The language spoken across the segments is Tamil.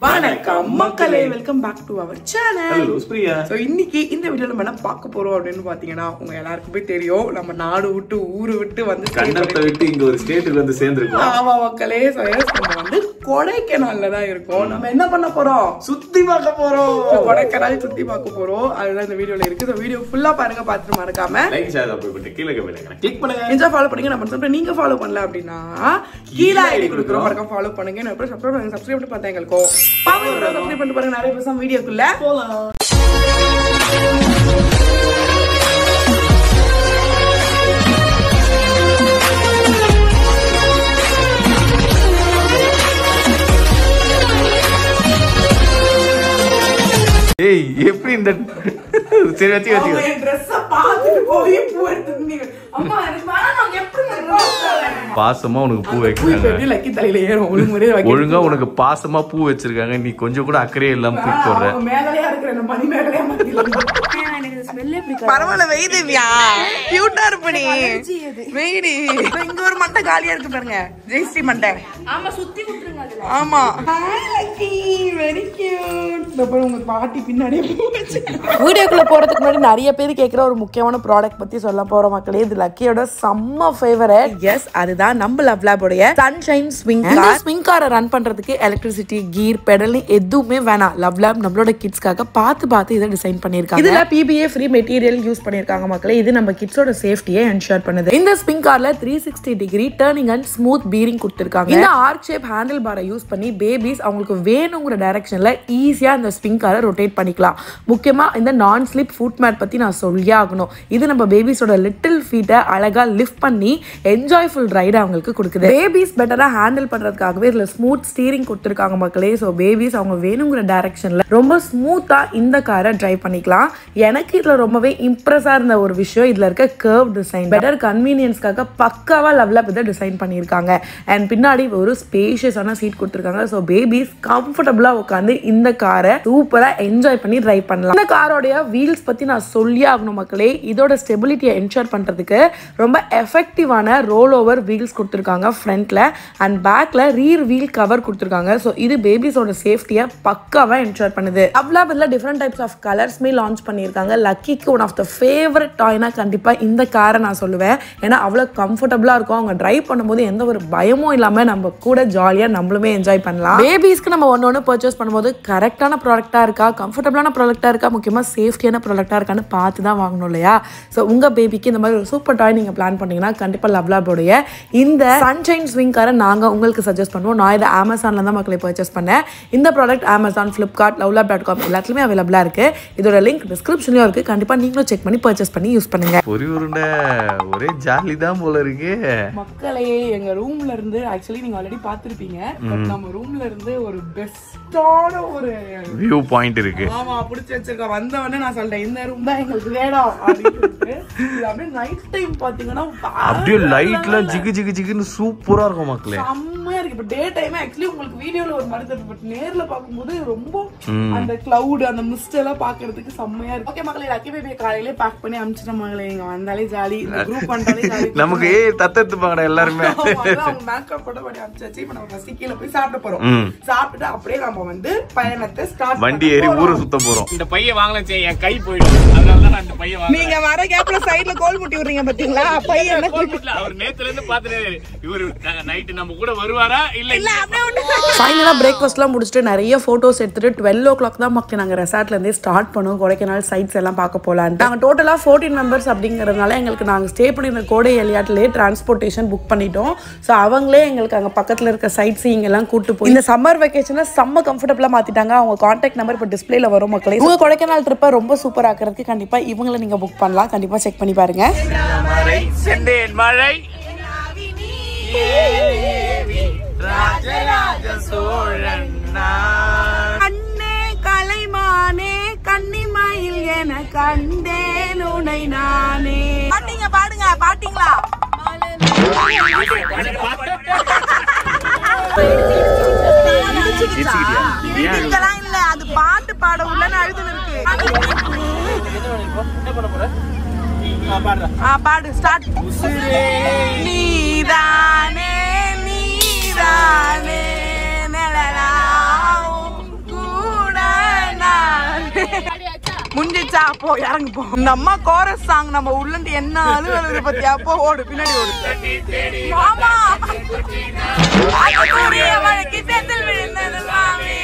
வணக்கம் மக்களே, welcome back to our channel. Hello Priya. So இன்னைக்கு இந்த வீடியோல நம்ம என்ன பார்க்க போறோம் அப்படின்னு பாத்தீங்கன்னா, உங்க எல்லாருக்குமே தெரியும், நம்ம நாடு விட்டு ஊரு விட்டு வந்து கண்டத்தை விட்டு இங்க ஒரு ஸ்டேட்டுக்கு வந்து சேர்ந்திருக்கோம். ஆமா மக்களே, நம்ம வந்து கொடைக்கானல்ல தான் இருக்கோம். நம்ம என்ன பண்ண போறோம்? சுத்தி பார்க்க போறோம். கொடைக்கானல் சுத்தி பார்க்க போறோம். அதுதான் இந்த வீடியோல இருக்கு. சோ வீடியோ ஃபுல்லா பாருங்க, பார்த்துட்டு மறக்காம லைக் ஷேர் பண்ணிட்டு கீழ கமெண்ட் கிளிக் பண்ணுங்க. இன்ஸ்டா ஃபாலோ பண்ணுங்க. நம்ம சொல்றேன், நீங்க ஃபாலோ பண்ணல அப்படின்னா கீழ ஐடி கொடுக்குறோம், மறக்காம ஃபாலோ பண்ணுங்க. நான் சப்ஸ்கிரைப் பண்ணி பார்த்தா எங்களுக்கு சப்ஸ்கிரைப் பண்ணிட்டு பாருங்க. நிறைய பேச வீடியோக்குள்ள போலாம். ஏய் எப்படி இந்த சரி வச்சு Dress பாத்துட்டு போய் பூ எடுத்துட்டீங்க. அம்மா எனக்கு வேணாம், எப்படி பாசமா உனக்கு பூ வைக்கிறாங்க. லக்கி தலையில ஏறும் ஒழுங்கா உனக்கு பாசமா பூ வச்சிருக்காங்க. நீ கொஞ்சம் கூட அக்கறையே இல்லாம பூ போடுற. மேலையா இருக்கிற மணி மேலையா பரவாயில்ல, வெய்தேவியா கியூட்டா இருப்ப நீ. வெயிடி இங்க ஒரு மண்டை காலியா இருக்கு பாருங்க, ஜெயஸ்ரீ மண்டை. ஆமா, சுத்தி விட்டுருங்க அதுல. ஆமா, லக்கி வெரி கியூட். அப்புறம் உங்க பாட்டி பின்னாடியே பூ வச்சு. வீடியோக்குள்ள போறதுக்கு முன்னாடி நிறைய பேர் கேக்குற ஒரு முக்கியமான ப்ராடக்ட் பத்தி சொல்ல போற மக்களே. இது லக்கியோட செம்ம ஃபேவரட். எஸ், அதுதான் நம்ம லவ் லேபோட சன்ஷைன் ஸ்விங் கார். ஸ்விங் காரை ரன் பண்றதுக்கு எலக்ட்ரிசிட்டி, கீர், பெடல் எதுவுமே வேணாம். லவ் லேப் நம்மளோட கிட்ஸ்க்காக பார்த்து இதை டிசைன் பண்ணிருக்காங்க. இதுல PBA ஃப்ரீ மெட்டீரியல் யூஸ் பண்ணிருக்காங்க மக்களே. இது நம்ம கிட்ஸோட சேஃப்டியை என்ஷூர் பண்ணுது. இந்த ஸ்விங் கார்ல 360 degree turning and smooth bearing கொடுத்திருக்காங்க. இந்த ஆர்க் ஷேப் ஹேண்டில் பாரை யூஸ் பண்ணி பேபிஸ் அவங்களுக்கு வேணுங்கிற டைரக்ஷன்ல ஈஸியா இந்த ஸ்விங் காரை ரொட்டேட் பண்ணிக்கலாம். முக்கியமா இந்த நான் ஸ்லிப் ஃபுட் மேட் பத்தி நான் சொல்லியே ஆகணும். இது நம்ம பேபிஸோட லிட்டில் ஃபீட்டை அழகா லிஃப்ட் பண்ணி என்ஜாய்ஃபுல் ரைட் அவங்களுக்கு கொடுக்குது. பேபிஸ் பெட்டரா ஹேண்டில் பண்றதுக்காகவே இதுல ஸ்மூத் ஸ்டீரிங் கொடுத்திருக்காங்க மக்களே. ஸோ பேபிஸ் அவங்க வேணுங்கிற டைரக்ஷன்ல ரொம்ப ஸ்மூத்தா இந்த காரை டிரைவ் பண்ணிக்கலாம். எனக்கு இதுல ரொம்பவே இம்ப்ரெஸ்ஸா இருந்த ஒரு விஷயம், இதுல இருக்க கர்வ் டிசைன். பெட்டர் கன்வீனியன்ஸ்க்காக பக்காவா லவ்ல இதை டிசைன் பண்ணியிருக்காங்க. அண்ட் பின்னாடி ஒரு ஸ்பேஷியஸான சீட் கொடுத்திருக்காங்க. ஸோ பேபிஸ் கம்ஃபர்டபுளா உட்காந்து இந்த காரை சூப்பரா என்ஜாய் பண்ணி டிரைவ் பண்ணலாம். இந்த காரோடைய வீல்ஸ் பத்தி நான் சொல்லி ஆகணும் மக்களே. இதோட ஸ்டெபிலிட்டியை என்ஷூர் பண்றதுக்கு ரொம்ப எஃபெக்டிவான ரோல் ஓவர் வீல்ஸ் கொடுத்திருக்காங்க ஃப்ரண்ட்ல. அண்ட் பேக்ல ரீர் வீல் கவர் கொடுத்திருக்காங்க. ஸோ இது பேபிஸோட சேஃப்டியை பக்காவா என்ஷூர் பண்ணுது. அவ்வளவு டிஃப்ரெண்ட் டைப்ஸ் ஆஃப் கலர்ஸ்மே லான்ச் பண்ணியிருக்காங்க. லக்கிக்கு ஒன் ஆஃப் த ஃபேவரட் டாய்னா கண்டிப்பா இந்த காரை நான் சொல்லுவேன். ஏன்னா அவ்வளோ கம்ஃபர்டபுளா இருக்கும். அவங்க டிரைவ் பண்ணும்போது எந்த ஒரு பயமும் இல்லாம நம்ம கூட ஜாலியா நம்மளுமே என்ஜாய் பண்ணலாம். பேபிஸ்க்கு நம்ம ஒன்று பர்ச்சேஸ் பண்ணும்போது கரெக்டான ப்ராடக்டா இருக்கா, கம்ஃபர்டபுளான ப்ராடக்டா இருக்கா, முக்கியமா சேஃப்டியான ப்ராடக்டா இருக்கான்னு பார்த்து தான் வாங்கணும் இல்லையா. ஸோ உங்க பேபிக்கு இந்த மாதிரி ஒரு சூப்பர் டாய் நீங்க பிளான் பண்ணீங்கன்னா கண்டிப்பா லவ் லேபோடைய இந்த சன்ஷைன் ஸ்விங் காரை நாங்க உங்களுக்கு சஜஸ்ட் பண்ணுவோம். நான் இதை அமேசான்ல தான் மக்களை பர்ச்சேஸ் பண்ணேன். இந்த ப்ராடக்ட் அமேசான், ஃபிளிப்கார்ட், lovlab.com எல்லாத்துலயுமே அவைலபிளா இருக்கு. இதோட லிங்க் டிஸ்கிரிப்ஷன்லயும் இருக்கு. கண்டிப்பா நீங்களும் செக் பண்ணி பர்ச்சேஸ் பண்ணி யூஸ் பண்ணுங்க. ஒரே ஜாலி தான் போல இருக்கு மக்களே. எங்க ரூம்ல இருந்து ஆக்சுவலி நீங்க ஆல்ரெடி பாத்துருப்பீங்க, பட் நம்ம ரூம்ல இருந்து ஒரு பெஸ்டான ஒரு வியூ பாயிண்ட் இருக்கு. ஆமா, புடிச்சு வச்சிருக்கோம். வந்தவொடனே நான் சொல்றேன், இந்த ரூம் தான் எங்களுக்கு வேணும் அப்படின்னு. இது அப்படியே நைட் டைம் பாத்தீங்கன்னா அப்படியே லைட்ல ஜிகு ஜிகு ஜிகுன்னு சூப்பரா இருக்கும் மக்களே. செம்மையா இருக்கு. இப்ப டே டைம் ஆக்சுவலி உங்களுக்கு வீடியோல ஒரு மாதிரி தெரியும், பட் நேர்ல பாக்கும்போது ரொம்ப அந்த கிளவுட், அந்த மிஸ்ட் எல்லாம் பாக்குறதுக்கு செம்மையா இருக்கு. ஓகே மக்களே, லக்கி பேபியை காலையிலே பேக் பண்ணி அனுப்பிச்சிட்ட மக்களே. இங்க வந்தாலே ஜாலி, குரூப் வந்தாலே ஜாலி. நமக்கு தத்தெடுத்துப்பாங்கடா எல்லாருமே. அவங்க மேக்கப் கூட பண்ணி அனுப்பிச்சாச்சு. இப்ப நம்ம ஃபர்ஸ்ட் கீழ போய் சாப்பிட போறோம். சாப்பிட்டுட்டு அப்படியே நம்ம வந்து பயணத்தை ஸ்டார்ட் வண்டி ஏறி ஊரை சுத்த போறோம். இந்த பைய வாங்கலாம், என் கை போயிடும். அதனாலதான் நான் இந்த பைய வாங்க. நீங்க வர கேப்ல சைடுல கோல் முட்டி விடுறீங்க பாத்தீங்களா? பையன் அவர் நேத்துல இருந்து பாத்துட்டு இவரு நைட் நம்ம கூட வருவாரா இல்ல இல்ல. ஃபைனலா பிரேக்ஃபாஸ்ட்லாம் முடிச்சுட்டு நிறைய போட்டோஸ் எடுத்துட்டு 12 o'clock தான் மக்கள் நாங்க ரெசார்ட்ல இருந்தே ஸ்டார்ட் பண்ணோம். கொடைக்கானல் சைட்ஸ் எல்லாம் பார்க்க போலான்னு. நாங்க டோட்டலா 14 மெம்பர்ஸ் அப்படிங்கறதுனால எங்களுக்கு நாங்க ஸ்டே பண்ணிருந்த கோடை எலியாட்லயே டிரான்ஸ்போர்ட்டேஷன் புக் பண்ணிட்டோம். ஸோ அவங்களே எங்களுக்கு அங்க பக்கத்துல இருக்க சைட் சீயிங் எல்லாம் கூட்டு போய் இந்த சம்மர் வெக்கேஷனை செம்ம கம்ஃபர்டபுளா மாத்திட்டாங்க. அவங்க கான்டாக்ட் நம்பர் இப்போ டிஸ்பிளேல வரும் மக்களே. உங்க கொடைக்கானல் ட்ரிப்பை ரொம்ப சூப்பர் ஆக்குறதுக்கு கண்டிப்பா இவங்களை நீங்க புக் பண்ணலாம். கண்டிப்பா செக் பண்ணி பாருங்க. செந்தேன் மழை ராஜராஜ சோழன் கண்ணே கலைமானே கன்னிமயில் என கண்டேன் உன்னை நானே. பாட்டிங்க பாடுங்க, பாட்டிங்களா? இதெல்லாம் இல்ல, அது பாட்டு பாட உள்ள அழுதுன்னு இருக்கு. பாடு ஸ்டார்ட். நீதானே நீதானே நிழலாவும் முடிஞ்சிச்சா போ இறங்கு போ. இந்த அம்மா கோரஸ் சாங் நம்ம உள்ளந்து என்ன அழுவது பத்தியா போ ஓடு பின்னாடி ஓடு. மாமா கிட்டத்தில் விழுந்தது சாமி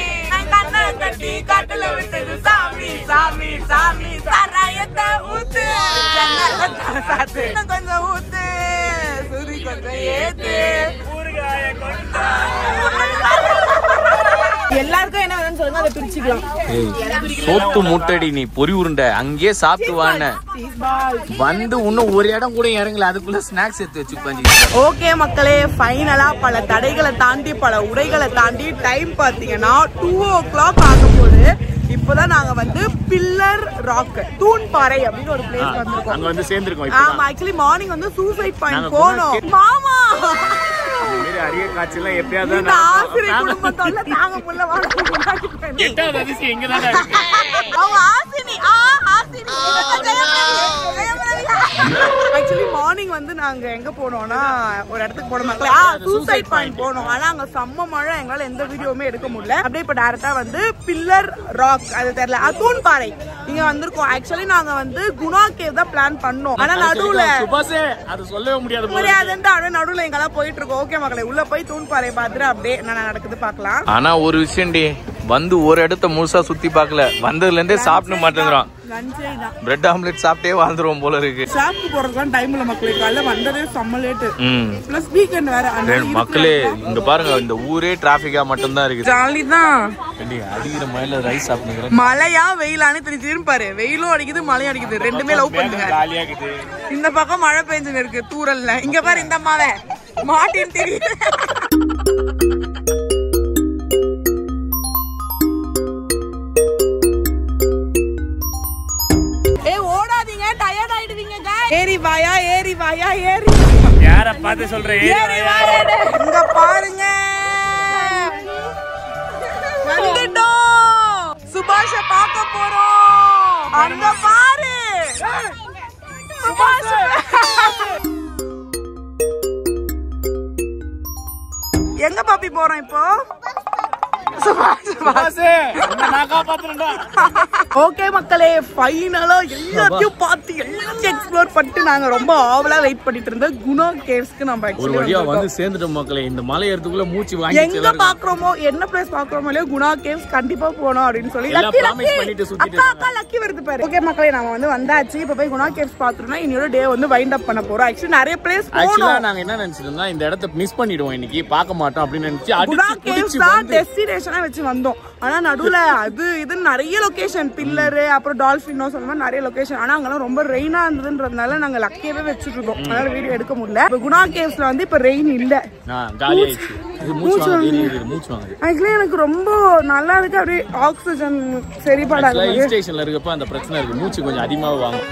கண்ணை கட்டி காட்டுல விட்டது சாமி சாமி சாமி சாராயத்தை ஊத்து சாத்து கொஞ்சம் ஊத்து சுரி கொஞ்சம் ஏத்து எல்லாருக்கும் என்ன வேணும்னு சொல்லுங்க, அதை பிரிச்சுக்கலாம். சோத்து முட்டடி நீ பொறி உருண்டை அங்கேயே சாப்பிட்டு வான வந்து இன்னும் ஒரு இடம் கூட இறங்கல, அதுக்குள்ள ஸ்நாக்ஸ் எடுத்து வச்சு உட்காந்து. ஓகே மக்களே, ஃபைனலா பல தடைகளை தாண்டி பல உடைகளை தாண்டி டைம் பாத்தீங்கன்னா 2 o'clock ஆகும் போது இப்பதான் நாங்க வந்து பில்லர் ராக் தூண்பாறை அப்படின்னு ஒரு பிளேஸ் வந்திருக்கோம். அங்க வந்து சேர்ந்திருக்கோம். ஆமா, ஆக்சுவலி மார்னிங் வந்து சூசைட் பாயிண்ட் போனோம். மாமா அரிய காட்சியெல்லாம் எப்பயாவது ஆசிரியர் குடும்பத்தோட தாங்க முள்ள வாங்க எட்டாவது அதிசயம் எங்கதான் இருக்கு. அவங்க ஆசினி ஆசினி ஆக்சுவலி மார்னிங் வந்து நாங்க எங்க போனோம்னா ஒரு இடத்துக்கு போனோம் மக்களே, சூசைட் பாயிண்ட் போனோம். ஆனா அங்க செம்ம மழை, எங்களால எந்த வீடியோவுமே எடுக்க முடியல. அப்படியே இப்ப டைரக்டா வந்து பில்லர் ராக் அது தெரியல தூண்பாறை இங்க வந்திருக்கோம். ஆக்சுவலி நாங்க வந்து குணா கேவ் தான் பிளான் பண்ணோம். ஆனா நடுவுல அது சொல்லவே முடியாது முடியாதுன்னு நடுவுல எங்கெல்லாம் போயிட்டு இருக்கோம். ஓகே மக்களே, உள்ள போய் தூண்பாறை பாத்துட்டு அப்படியே என்ன நடக்குது பாக்கலாம். ஆனா ஒரு விஷயம் வந்து ஒரு இடத்த முழுசா சுத்தி பாக்கல, வந்ததுல இருந்தே சாப்பிட மாட்டேங்கிறோம். பிரெட் ஆம்லெட் சாப்பிட்டே வாழ்ந்துருவோம் போல இருக்கு. சாப்பிட்டு போறதுலாம் டைம் இல்ல மக்களே, காலைல வந்ததே செம்ம லேட். பிளஸ் வீக்கெண்ட் வேற. மக்களே இங்க பாருங்க, இந்த ஊரே டிராபிக்கா மட்டும் தான் இருக்கு. ஜாலி தான். அடிக்கிற மழையில ரைஸ் சாப்பிடுறேன். மழையா வெயிலானு திரும்பி பாரு, வெயிலும் அடிக்குது மழையும் அடிக்குது, ரெண்டுமே லவ் பண்ணுங்க. இந்த பக்கம் மழை பெஞ்சுன்னு இருக்கு தூரல்ல, இங்க பாரு இந்த அம்மாவை மாட்டின்னு தெரியுது. ஏறி வாயா ஏறி வாயா ஏறி யார பார்த்து சொல்றேன் இங்க பாருங்க, வந்துட்டோம். சுபாஷ பார்க்க போறோம். அங்க பாரு சுபாஷ. எங்க பாப்பி போறோம் இப்போ? ஓகே மக்களே, ஃபைனலா எல்லாத்தையும் பார்த்து எல்லாத்தையும் எக்ஸ்ப்ளோர் பண்ணிட்டு நாங்க ரொம்ப ஆவலா வெயிட் பண்ணிட்டு இருந்த குணா கேவ்ஸ்க்கு நம்ம ஒரு வழியா வந்து சேர்ந்துட்டோம் மக்களே. இந்த மலை ஏறதுக்குள்ள மூச்சு வாங்கி எங்க பாக்குறோமோ என்ன பிளேஸ் பாக்குறோமோ இல்லையோ குணா கேவ்ஸ் கண்டிப்பா போனோம் அப்படின்னு சொல்லி அக்கா லக்கி வருது பாரு. ஓகே மக்களே, நாம வந்து வந்தாச்சு. இப்ப போய் குணா கேவ்ஸ் பாத்துட்டோம்னா இன்னொரு டே வந்து வைண்ட் அப் பண்ண போறோம். ஆக்சுவலி நிறைய பிளேஸ் போனோம். நாங்க என்ன நினைச்சிருந்தோம், இந்த இடத்தை மிஸ் பண்ணிடுவோம், இன்னைக்கு பார்க்க மாட்டோம் அப்படின்னு நினைச்சு குணா கேவ்ஸ் தான் டெஸ்டினேஷனா வச்சு வந்தோம். ஆனா நடுவுல அது இது நிறைய லொகேஷன், பில்லரு அப்புறம் டால்பினோ சொல்ல நிறைய லொகேஷன். ஆனா அங்கெல்லாம் ரொம்ப ரெயினா இருந்ததுன்றதுனால நாங்க லக்கியவே வச்சுட்டு இருக்கோம், அதனால வீடியோ எடுக்க முடியல. இப்ப குணா கேவ்ஸ்ல வந்து இப்ப ரெயின் இல்ல, ஆக்சுவலி எனக்கு ரொம்ப நல்லா இருக்கு. அப்படியே ஆக்சிஜன் சரிபாடாது. ஹில் ஸ்டேஷன்ல இருக்கப்ப அந்த பிரச்சனை இருக்கு, மூச்சு கொஞ்சம் அதிகமா வாங்கும்.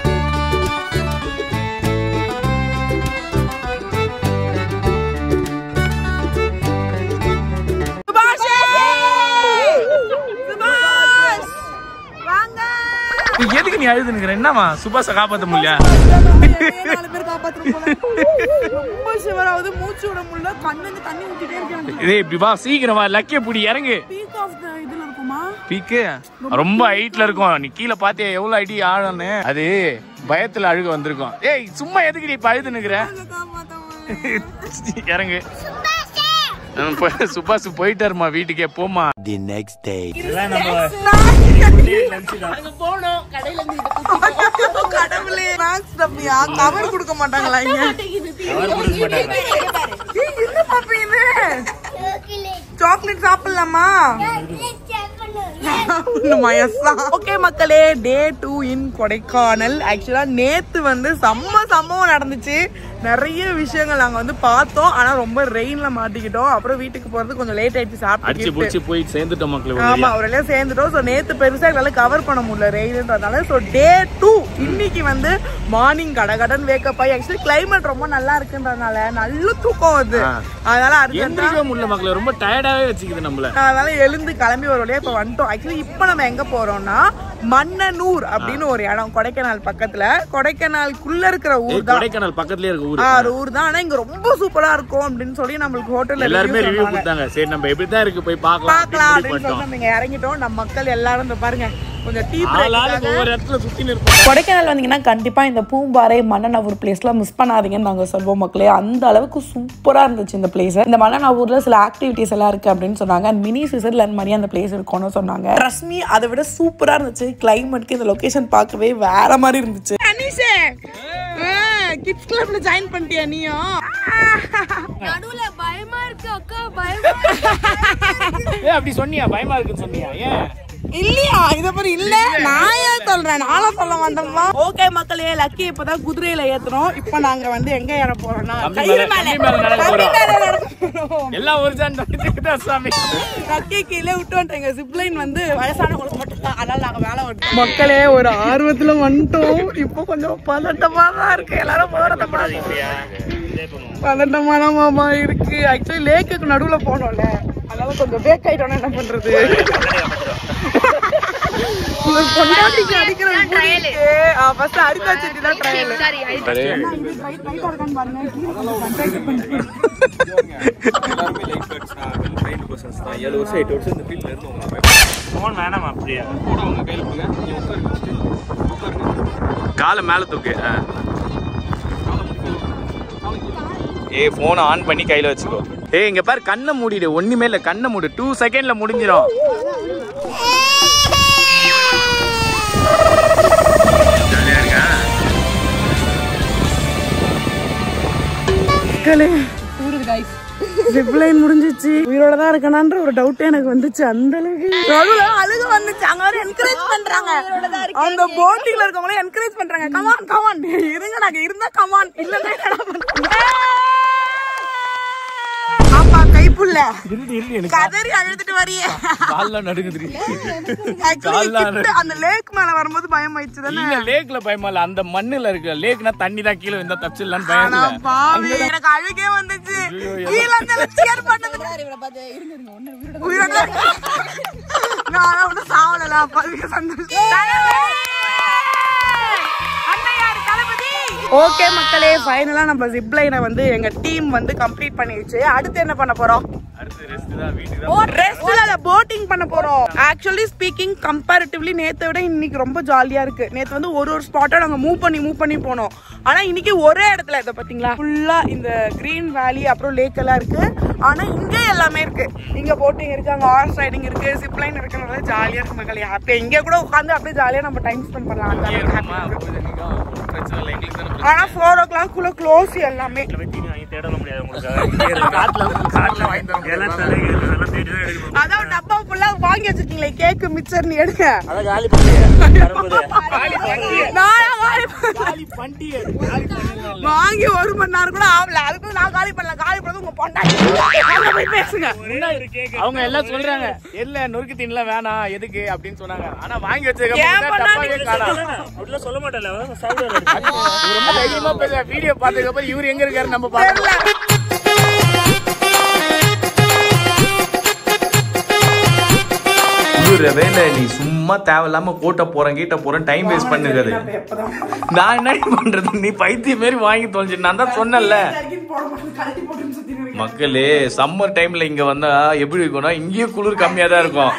எதுக்கு நீ அழுதுனுக்குற? என்னமா சுபாஷ காப்பாத்த முடியல? மூச்சு விட முடியல, கண்ணுக்கு தண்ணி ஊத்திட்டே இருக்காங்க. இதே இப்படி வா, சீக்கிரம் வா, லக்கிய புடி இறங்கு. பீக்கு ரொம்ப ஹைட்ல இருக்கும், நீ கீழே பாத்தியா எவ்வளவு அடி ஆழம்னு? அது பயத்துல அழுக வந்திருக்கும். ஏய் சும்மா எதுக்கு நீ இப்ப அழுதுனுக்குற? இறங்கு. சுபாஷ் போயிட்டாருமா வீட்டுக்கே, போமா. The next day. கடவுளே, கவர் கொடுக்க மாட்டாங்களா இங்க? என்ன பாப்பி இது? சாக்லேட் சாப்பிடலாமா? ஓகே மக்களே, டே 2 இன் கொடைக்கானல். ஆக்சுவலா நேத்து வந்து சம்பவம் நடந்துச்சு. நிறைய விஷயங்கள் நாங்க வந்து பார்த்தோம். ஆனா ரொம்ப ரெயின்ல மாட்டிக்கிட்டோம். அப்புறம் வீட்டுக்கு போறது கொஞ்சம் லேட் ஆயிடுச்சு. சாப்பிட்டு போய் சேர்ந்துட்டோம் மக்களே. ஆமா, ஒரு வழியா சேர்ந்துட்டோம். சோ நேத்து பெருசா எங்களால கவர் பண்ண முடியல ரெயின்றதுனால. சோ டே 2 இன்னைக்கு வந்து மார்னிங் கடகடன் வேக்கப் ஆகி, ஆக்சுவலி கிளைமேட் ரொம்ப நல்லா இருக்குன்றதுனால நல்ல தூக்கம் வருது. அதனால எந்திரிக்க முடியல மக்களே, ரொம்ப டயர்டாவே வச்சுக்குது நம்மள. அதனால எழுந்து கிளம்பி ஒரு வழியா இப்ப வந்துட்டோம். ஆக்சுவலி இப்ப நம்ம எங்க போறோம்னா மன்னனூர் அப்படின்னு ஒரு இடம், கொடைக்கானல் பக்கத்துல. கொடைக்கானலுக்குள்ள இருக்கிற ஊர் தான், கொடைக்கானல் பக்கத்துலயே இருக்க ஊர் தான். ஆனா இங்க ரொம்ப சூப்பரா இருக்கும் அப்படின்னு சொல்லி நம்மளுக்கு ஹோட்டல்ல எல்லாருமே ரிவ்யூ கொடுத்தாங்க. சரி நம்ம எப்படிதான் இருக்கு போய் பார்க்கலாம் அப்படின்னு சொல்லி நம்ம இறங்கிட்டோம். நம்ம மக்கள் எல்லாரும் பாருங்க கொஞ்சம் டீ பிரேக். கொடைக்கானல் வந்தீங்கன்னா கண்டிப்பா இந்த பூம்பாறை மன்னனாவூர் பிளேஸ்லாம் மிஸ் பண்ணாதீங்கன்னு நாங்க சொல்வோம் மக்களே. அந்த அளவுக்கு சூப்பரா இருந்துச்சு இந்த பிளேஸ். இந்த மன்னனாவூர்ல சில ஆக்டிவிட்டிஸ் எல்லாம் இருக்கு அப்படின்னு சொன்னாங்க. மினி ஸ்விட்சர்லாந்து மாதிரி அந்த பிளேஸ் இருக்கும்னு சொன்னாங்க. ட்ரஸ்ட் மீ, அதை விட சூப்பரா இருந்துச்சு. கிளைமேட்க்கு இந்த லொகேஷன் பார்க்கவே வேற மாதிரி இருந்துச்சு. அனிஷே கிட்ஸ் கிளப்ல ஜாயின் பண்ணிட்டியா நீயும்? நடுவுல பயமா இருக்கு அக்கா, பயமா அப்படி சொன்னியா? பயமா இருக்குன்னு சொன்னியா? ஏன் இல்லையா? இத பாரு. இல்ல நான் ஏன் சொல்றேன், நானும் சொல்ல மாட்டேன்மா. ஓகே மக்களே, லக்கி இப்பதான் குதிரையில ஏத்துறோம். இப்ப நாங்க வந்து எங்க ஏற போறோம்னா எல்லாம் ஒரு சாமி. லக்கி கீழே விட்டு வந்துட்டேங்க. ஜிப்லைன் வந்து வயசானவங்களுக்கு மட்டும் தான், அதனால நாங்க மேல விட்டோம். மக்களே ஒரு ஆர்வத்துல வந்துட்டோம். இப்போ கொஞ்சம் பதட்டமா தான் இருக்கு. எல்லாரும் போறத பதட்டமானமா இருக்கு. ஆக்சுவலி லேக்குக்கு நடுவுல போனோம்ல, அதனால கொஞ்சம் பேக் ஆயிட்டோம்னா என்ன பண்றது? காலை மேல தூக்கு. போன் ஆன் பண்ணி கையில வச்சுக்கோ. இங்க பாரு, கண்ணை மூடிடு. ஒண்ணுமே இல்ல, கண்ணை மூடு. 2 செகண்ட்ல முடிஞ்சிடும். ஜிப்லைன் முடிஞ்சிச்சு. உயிரோட தான் இருக்கணும்ன்ற ஒரு டவுட் எனக்கு வந்துச்சு. அந்த அளவுக்கு அழுக வந்துச்சு. அங்க வர என்கரேஜ் பண்றாங்க. அந்த போட்டிங்ல இருக்கவங்களே என்கரேஜ் பண்றாங்க. கமான் கமான் இருங்க, நாங்க இருந்தா கமான், இல்லன்னா அப்பா கைப்புள்ள கதறி அழுதுட்டு வரியே. அந்த லேக் மேல வரும்போது பயம் ஆயிடுச்சு தானே? லேக்ல பயமா இல்ல, அந்த மண்ணுல இருக்கு. லேக்னா தண்ணி தான் கீழே வந்தா தப்பிச்சிடலான்னு பயம். எனக்கு அழுகே வந்துச்சு. கீழே சேர் பண்ணது நான் ஒன்னும் சாவல. ஓகே மக்களே, ஃபைனலா நம்ம ஜிப்லைனை வந்து எங்க டீம் வந்து கம்ப்ளீட் பண்ணிடுச்சு. அடுத்து என்ன பண்ண போறோம்? போட்டிங் பண்ண போறோம். ஆக்சுவலி ஸ்பீக்கிங் கம்பேரிட்டிவ்லி நேத்தை விட இன்னைக்கு ரொம்ப ஜாலியா இருக்கு. நேத்து வந்து ஒரு ஸ்பாட்டா நாங்க மூவ் பண்ணி போனோம். ஆனா இன்னைக்கு ஒரே இடத்துல இதை பாத்தீங்களா, ஃபுல்லா இந்த கிரீன் வேலி அப்புறம் லேக் எல்லாம் இருக்கு. ஆனா இங்க எல்லாமே இருக்கு. இங்க போட்டிங் இருக்கு, அங்க ஹார்ஸ் ரைடிங் இருக்கு, ஜிப்லைன் இருக்குனால ஜாலியா இருக்கு மக்களே. அப்படியே இங்க கூட உட்காந்து அப்படியே ஜாலியா நம்ம டைம் ஸ்பெண்ட் பண்ணலாம். ஆனா 4 o'clock குள்ள க்ளோஸ் எல்லாமே. அதான் டப்பா ஃபுல்லா வாங்கி வச்சிருக்கீங்களே, கேக்கு மிக்சர் நீ எடுங்க. வாங்கி 1 மணி நேரம் கூட ஆகல. அதுக்கு நான் காலி பண்ணல. காலி பண்ணது உங்க பொண்டாட்டி பேசுங்க. அவங்க எல்லாம் சொல்றாங்க, இல்ல நொறுக்கு தீன்ல வேணாம் எதுக்கு அப்படின்னு சொன்னாங்க. ஆனா வாங்கி வச்சிருக்க சொல்ல மாட்டேன். ரொம்ப தைரியமா பேச. வீடியோ பார்த்ததுக்கு அப்புறம் இவரு எங்க இருக்காரு நம்ம பாக்கலாம். நீ சும்மா தேவையில்லாம கோட்ட போறேன் கீட்ட போறேன் டைம் வேஸ்ட் பண்ணுறது. நான் என்ன பண்றது? நீ பைத்தியம் மாரி வாங்கி தொலைஞ்சிட்டு நான் தான் சொன்னல. மக்களே சம்மர் டைம்ல இங்க வந்தா எப்படி இருக்கும்னா, இங்கேயும் குளிர் கம்மியா தான் இருக்கும்.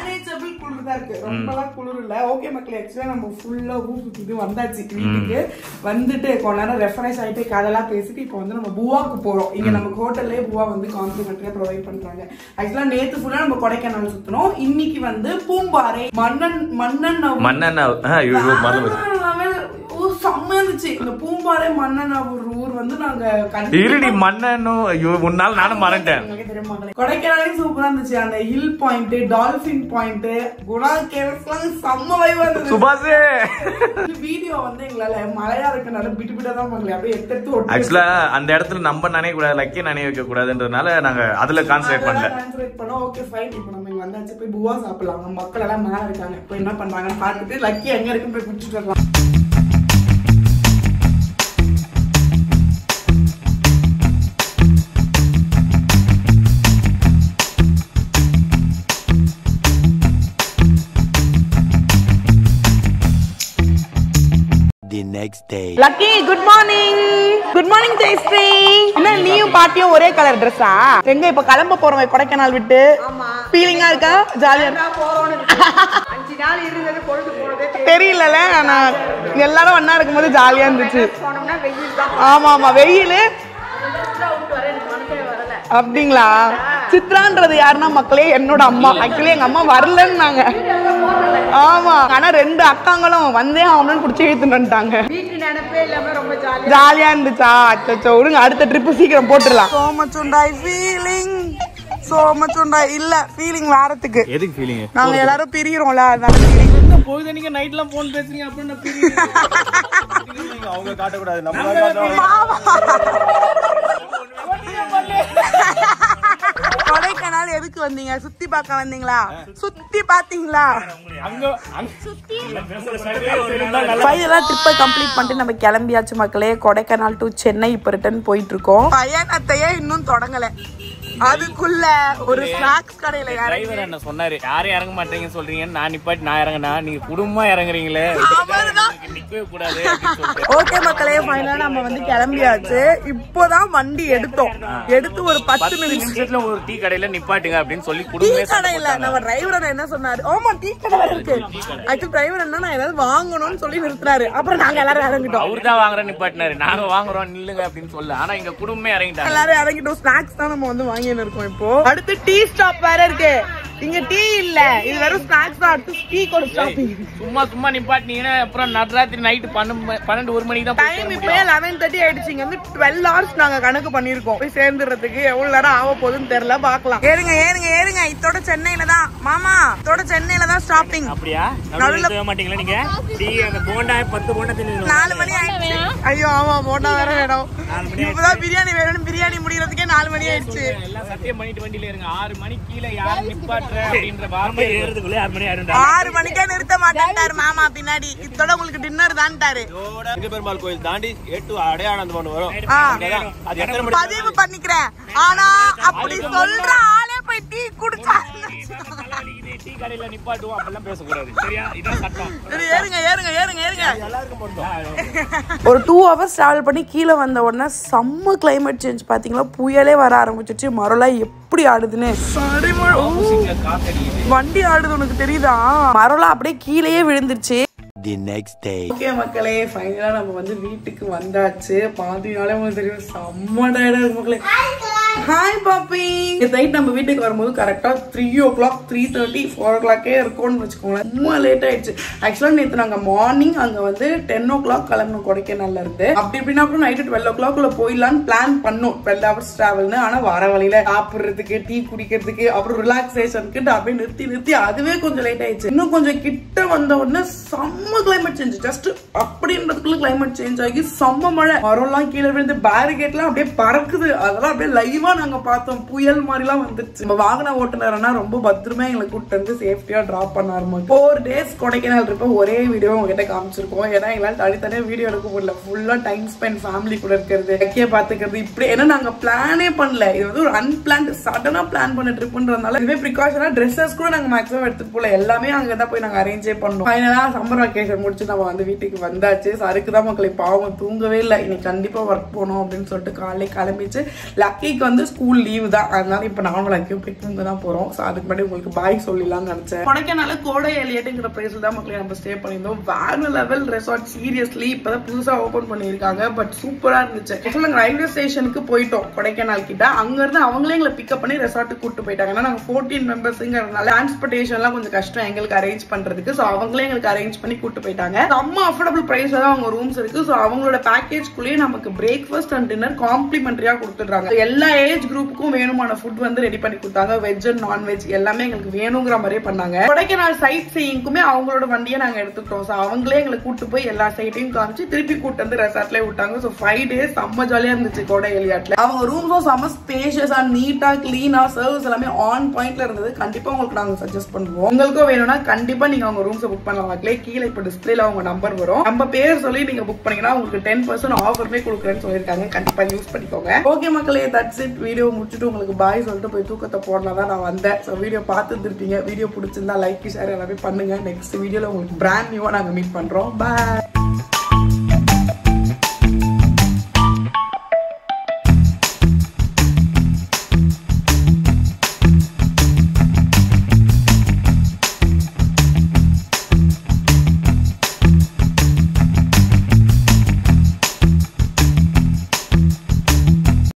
ஓகே மக்களே, ஆக்சுவலா நம்ம ஃபுல்லா ஊர் சுத்திட்டு வந்தாச்சு. வீட்டுக்கு வந்துட்டு கொஞ்ச நேரம் ரெஃப்ரெஷ் ஆயிட்டு கதெல்லாம் பேசிட்டு இப்போ வந்து நம்ம பூவாக்கு போறோம். இங்க நம்ம ஹோட்டல்லே பூவா வந்து காம்ப்ளிமெண்டரியா ப்ரொவைட் பண்றாங்க. ஆக்சுவலா நேத்து ஃபுல்லா நம்ம கொடைக்கானல் சுத்தணும். இன்னைக்கு வந்து பூம்பாறை செம்ம இருந்துச்சு. இந்த பூம்பாறை மன்னனாவூர் ஊர் வந்து நாங்க முன்னாள் நானும் மறந்துட்டேன். கொடைக்கானலையும் சூப்பரா இருந்துச்சு. அந்த hill point, dolphin point, Guna caves செம்ம வைபா இருந்துச்சு. சுபாஷே வீடியோ வந்து எங்களால மழையா இருக்கனால பிட்டு பிட்டா தான் பண்ணல. அப்படியே எடுத்து ஆக்சுவலா அந்த இடத்துல நம்ம நினைக்க கூடாது, லக்கி நினைக்க வைக்க கூடாதுன்றதுனால நாங்க அதுல கான்சென்ட்ரேட் பண்ணோம். Okay fine. இப்போ நம்ம இங்க வந்தாச்சு, போய் பூவா சாப்பிடலாம். நம்ம மக்கள் எல்லாம் மேல இருக்காங்க, இப்போ என்ன பண்றாங்கன்னு பார்த்துட்டு லக்கி எங்க இருக்குன்னு போய் குடிச்சிட்டு வரலாம். Next day. Lucky, good morning. Good morning, Jayshree. என்ன நீயும் பாட்டியும் ஒரே கலர் Dress-ஆ? எங்க இப்ப கிளம்ப போறோம் கொடைக்கானல் விட்டு? ஆமா. ஃபீலிங்கா இருக்கா? ஜாலியா தெரியல. நான் எல்லாரும் ஒண்ணா இருக்கும்போது ஜாலியா இருந்துச்சு. ஆமா ஆமா, வெயில். அப்படிங்களா? சித்ரான்றது யாருன்னா மக்களே என்னோட அம்மா. ஆக்சுவலி எங்க அம்மா வரலன்னாங்க. ஆமா, ஆனா 2 அக்காங்களும் வந்தே அவனும் குடிச்சு இழுத்துட்டு வந்துட்டாங்க. ஜாலியா இருந்துச்சா? அச்சோ விடுங்க, அடுத்த ட்ரிப் சீக்கிரம் போட்டுடலாம். So much இல்ல ஃபீலிங் வாரத்துக்கு. எதுக்கு ஃபீலிங்? நாங்க எல்லாரும் பிரிறோம்ல, அதனால ஃபீலிங். போய் நீங்க நைட்லாம் ஃபோன் பேசுறீங்க அப்படினா ஃபீலிங். அவங்க காட்ட கூடாது, நம்ம தான் காட்டணும். கொடைக்கானல் எதுக்கு வந்தீங்க? சுத்தி பார்க்க வந்தீங்களா? சுத்தி பாத்தீங்களா? ஃபைனலாக ட்ரிப்பை கம்ப்ளீட் பண்ணிட்டு நம்ம கிளம்பியாச்சு மக்களே. கொடைக்கானல் டு சென்னை இப்போ ரிட்டர்ன் போயிட்டு இருக்கோம். பயணத்தையே இன்னும் தொடங்கல, அதுக்குள்ள ஒரு ஸ்நாக்ஸ் கடையில டிரைவர் என்ன சொன்னாரு, யாரும் இறங்க மாட்டீங்கன்னு சொல்றீங்க, நான் நிப்பாட்டி நான் இறங்கினா நீங்க குடும்பமா இறங்குறீங்களே, நிக்கவே கூடாது. ஓகே மக்களே, ஃபைனலா நம்ம வந்து கிளம்பியாச்சு. இப்போதான் வண்டி எடுத்தோம். எடுத்து ஒரு 10 நிமிஷத்துல ஒரு டீ கடையில நிப்பாட்டுங்க அப்படின்னு சொல்லி டீ கடையில நம்ம டிரைவர் என்ன சொன்னாரு? ஆமா, டீ கடை இருக்கு. ஆக்சுவலி டிரைவர் என்ன நான் ஏதாவது வாங்கணும்னு சொல்லி நிறுத்தினாரு. அப்புறம் நாங்க எல்லாரும் இறங்கிட்டோம். அவரு தான் வாங்குற நிப்பாட்டினாரு, நாங்க வாங்குறோம் நில்லுங்க அப்படின்னு சொல்ல. ஆனா இங்க குடும்பமே இறங்கிட்டாங்க. எல்லாரும் இறங்கிட்டோம். ஸ்நாக்ஸ் தான் நம்ம வந்து வாங்கி இருக்கோம். இப்போ அடுத்து டீ ஸ்டாப் வேற இருக்கு. இங்க டீ இல்ல, இது வெறும் ஸ்நாக்ஸ் தான். அடுத்து டீ கூட ஸ்டாப்பிங். சும்மா நிப்பாட்டினீங்கன்னா அப்புறம் நடுராத்திரி நைட்டு 12-1 மணிக்கு தான் டைம். இப்பயே 11:30 ஆயிடுச்சு. இங்க வந்து 12 hours நாங்க கணக்கு பண்ணிருக்கோம். போய் சேர்ந்துறதுக்கு எவ்வளவு நேரம் ஆக போகுதுன்னு தெரியல, பாக்கலாம். ஏறுங்க ஏறுங்க ஏறுங்க. இதோட சென்னையில தான் மாமா, இதோட சென்னையில தான் ஸ்டாப்பிங். அப்படியா? நடுவுல மாட்டீங்களா நீங்க? டீ அந்த போண்டா 10 போண்டா தின்னு 4 மணி ஆயிடுச்சு. ஐயோ ஆமா, போண்டா வேற வேணும். இப்பதான் பிரியாணி வேணும். பிரியாணி முடியறதுக்கே 4 மணி ஆயிடுச்சு. எல்லாம் சத்தியம் பண்ணிட்டு வண்டியில இருங்க. 6 மணிக்கு கீழே யாரும் நிப்பாட்டுற அப்படின்ற வார்த்தை ஏறுறதுக்குள்ளே 6 மணி ஆயிடும். 6 மணிக்கே நிறுத்த மாட்டாரு மாமா பின்னாடி. இதோட உங்களுக்கு டின்னர் தான்ட்டாரு. பெருமாள் கோயில் தாண்டி 8 அடையாளம் வரும். அது எத்தனை மணி பதிவு பண்ணிக்கிறேன். ஆனா அப்படி சொல்ற ஆளே போய் டீ குடிச்சா டீ கடையில நிப்பாட்டுவோம் அப்பெல்லாம் பேசக்கூடாது, சரியா? இதான் சட்டம். ஏறுங்க ஏறுங்க ஏறுங்க ஏறுங்க. ஒரு 2 hours டிராவல் பண்ணி கீழே வந்த உடனே செம்ம கிளைமேட் சேஞ்ச். பாத்தீங்களா, புயலே வர ஆரம்பிச்சிச்சு. மரம்லாம் எப்படி ஆடுதுன்னு. வண்டி ஆடுது, உனக்கு தெரியுதா? மரம்லாம் அப்படியே கீழேயே விழுந்துருச்சு. The next day. ஓகே மக்களே, ஃபைனலா நம்ம வந்து வீட்டுக்கு வந்தாச்சு. பாதினாலே உங்களுக்கு தெரியும் செம்ம டயர்டா இருக்கு மக்களே. ஹாய் பாப்பி. நைட் நம்ம வீட்டுக்கு வரும்போது கரெக்டா 3 o'clock 3:30 4 o'clock இருக்கும்னு வச்சுக்கோங்களேன். ரொம்ப லேட் ஆயிடுச்சு. ஆக்சுவலா நேற்று நாங்க மார்னிங் அங்க வந்து 10 o'clock கிளம்பணும் கொடைக்கானல்ல இருந்து. அப்படி இப்படின்னா அப்புறம் நைட்டு 12 o'clock போயிடலான்னு பிளான் பண்ணோம். 12 hours டிராவல்னு. ஆனா வர வழியில சாப்பிடுறதுக்கு, டீ குடிக்கிறதுக்கு, அப்புறம் ரிலாக்ஸேஷனுக்கு அப்படியே நிறுத்தி அதுவே கொஞ்சம் லேட் ஆயிடுச்சு. இன்னும் கொஞ்சம் கிட்ட வந்த உடனே செம்ம கிளைமேட் சேஞ்ச். ஜஸ்ட் அப்படின்றதுக்குள்ள கிளைமேட் சேஞ்ச் ஆகி செம்ம மழை. மரம்லாம் கீழே விழுந்து பேரிகேட்லாம் அப்படியே பறக்குது. அதெல்லாம் அப்படியே லைவா நாங்க பார்த்தோம். புயல் மாதிரி எல்லாம் வந்துருச்சு. நம்ம வாகன ஓட்டுநர்னா ரொம்ப பத்திரமா எங்களை கூட்டு வந்து சேஃப்டியா டிராப் பண்ணாரு. 4 days கொடைக்கானல் ட்ரிப் ஒரே வீடியோ உங்ககிட்ட காமிச்சிருக்கோம். ஏன்னா எங்களால் தனித்தனியா வீடியோ எடுக்க முடியல. ஃபுல்லா டைம் ஸ்பெண்ட் ஃபேமிலி கூட இருக்கிறது, இயற்கையை பாத்துக்கிறது. இப்படி ஏன்னா நாங்க பிளானே பண்ணல. இது வந்து ஒரு அன்பிளான்ட் சடனா பிளான் பண்ண ட்ரிப்ன்றதுனால இதுவே ப்ரிகாஷனா ட்ரெஸ்ஸஸ் கூட நாங்க மேக்ஸிமம் எடுத்துட்டு போல. எல்லாமே அங்கதான் போய் நாங்க அரேஞ்சே பண்ணோம். ஃபைனலா சம்மர் வெக்கேஷன் முடிச்சு நம்ம வந்து வீட்டுக்கு வந்தாச்சு. அதுக்குதான் மக்களை பாவம் தூங்கவே இல்லை. இன்னைக்கு கண்டிப்பா ஒர்க் போகணும் அப்படின்னு சொல்லிட்டு காலையில கிளம்பிச்சு. லக்கிக்கு வந்து ஸ்கூல் லீவு தான். அதனால இப்ப நானும் லக்கியும் போய் தூங்க தான் போறோம். அதுக்கு முன்னாடி உங்களுக்கு பாய் சொல்லலாம்னு நினைச்சேன். கொடைக்கானல கோடை எலியட்டுங்கிற பிளேஸ்ல தான் மக்களை நம்ம ஸ்டே பண்ணியிருந்தோம். வேற லெவல் ரெசார்ட். சீரியஸ்லி இப்பதான் புதுசா ஓபன் பண்ணிருக்காங்க. பட் சூப்பரா இருந்துச்சு. ஆக்சுவலா ரயில்வே ஸ்டேஷனுக்கு போயிட்டோம் கொடைக்கானல் கிட்ட. அங்க இருந்து அவங்களே எங்களை பிக்கப் பண்ணி ரெசார்ட்டுக்கு கூட்டு போயிட்டாங்க. ஏன்னா நாங்க 14 மெம்பர்ஸ்ங்கிறதுனால டிரான்ஸ்போர்டேஷன் எல்லாம் கொஞ்சம் கஷ்டம் எங்களுக்கு அரேஞ்ச் பண்றதுக்கு. சோ அவங்களே எங்களுக்கு அரேஞ்ச் பண்ணி கூட்டு போயிட்டாங்க. ரொம்ப அஃபோர்டபுள் பிரைஸ்ல தான் அவங்க ரூம்ஸ் இருக்கு. சோ அவங்களோட பேக்கேஜ்க்குள்ளேயே நமக்கு பிரேக்ஃபாஸ்ட் அண்ட் டின்னர் காம்ப்ளிமெண்டரியா கொடுத்துடுறாங்க. எல்லா ஏஜ் குரூப்புக்கும் வேணுமான ஃபுட் வந்து ரெடி பண்ணி கொடுத்தாங்க. வெஜ் அண்ட் நான்வெஜ் எல்லாமே எங்களுக்கு வேணுங்கிற மாதிரியே பண்ணாங்க. கொடைக்கானல் சைட் சீயிங்குமே அவங்களோட வண்டியை நாங்க எடுத்துக்கிட்டோம். சோ அவங்களே எங்களை கூட்டு போய் எல்லா சைட்டையும் காமிச்சு திருப்பி கூட்டு வந்து ரெசார்ட்லயே விட்டாங்க. சோ 5 days செம்ம ஜாலியா இருந்துச்சு கோடை எலியாட்ல. அவங்க ரூம்ஸும் செம்ம ஸ்பேஷியஸா, நீட்டா, கிளீனா, சர்வீஸ் எல்லாமே ஆன் பாயிண்ட்ல இருந்தது. கண்டிப்பா உங்களுக்கு நாங்க சஜஸ்ட் பண்ணுவோம். உங்களுக்கும் வேணும்னா கண்டிப்பா நீங்க அவங்க ரூம்ஸ் புக் பண்ணலாம். கீழே இப்ப டிஸ்பிளேல அவங்க நம்பர் வரும். நம்ம பேர் சொல்லி நீங்க புக் பண்ணீங்கன்னா உங்களுக்கு 10% ஆஃபர்மே கொடுக்குறேன்னு சொல்லிருக்காங்க. கண்டிப்பா யூஸ் பண்ணிக்கோங்க. ஓகே மக்களே, தட்ஸ் இட். வீடியோ முடிச்சுட்டு உங்களுக்கு பாய் சொல்லிட்டு போய் தூக்கத்தை போடலாம் தான் நான் வந்தேன். ஸோ வீடியோ பார்த்துருப்பீங்க. வீடியோ பிடிச்சிருந்தா லைக் ஷேர் எல்லாமே பண்ணுங்க. நெக்ஸ்ட் வீடியோல உங்களுக்கு பிராண்ட் நியூவா நாங்க மீட் பண்றோம். பாய்.